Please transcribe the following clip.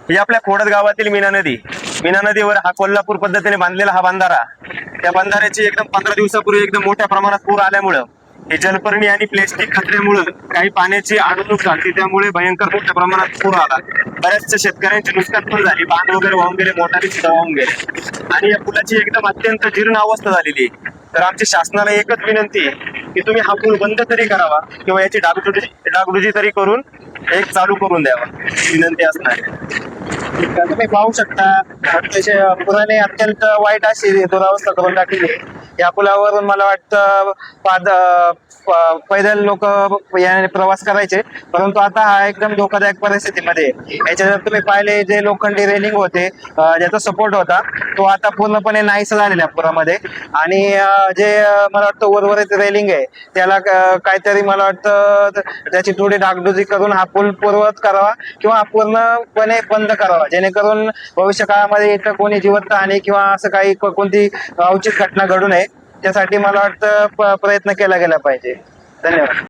ही आपल्या खोडद गावातील मीना नदीवर हा कोल्हापूर पद्धतीने बांधलेला हा बंधारा, त्या बंधाऱ्याची एकदम 15 दिवसापूर्वी एकदम मोठ्या प्रमाणात पूर आल्यामुळं हे जलपर्णी आणि प्लॅस्टिक कचऱ्यामुळं काही पाण्याची अडवणूक झाली, त्यामुळे भयंकर मोठ्या प्रमाणात पूर आला. बऱ्याचशा शेतकऱ्यांची नुकसान पण झाली, बांध वगैरे वाहून गेले, मोटारी सुद्धा वाहून गेले आणि या पुलाची एकदम अत्यंत जीर्ण अवस्था झालेली आहे. तर आमची शासनाला एकच विनंती आहे की तुम्ही हा पूल बंद तरी करावा किंवा याची डागडुजी तरी करून एक चालू करून द्यावा, विनंती असणार आहे. तुम्ही पाहू शकता अतिशय पुराने अत्यंत वाईट अशी दुरावस्था करून टाकली आहे. या पुलावरून मला वाटतं पैदल लोक याने प्रवास करायचे, परंतु आता हा एकदम धोकादायक परिस्थितीमध्ये आहे. याच्या जर तुम्ही पाहिले जे लोखंडी रेलिंग होते ज्याचा सपोर्ट होता तो आता पूर्णपणे नाहीसा झालेला आहे पुरामध्ये. आणि जे मला वाटतं उर्वरित रेलिंग आहे त्याला काहीतरी मला वाटतं त्याची थोडी डागडुजी करून हा पूल पूर्ववत करावा किंवा हा पूर्णपणे बंद करावा, जेणेकरून भविष्य काळामध्ये इथं कोणी जिवंत हानी किंवा असं काही कोणती अवचित घटना घडू नये, त्यासाठी मला वाटतं प्रयत्न केला गेला पाहिजे. धन्यवाद.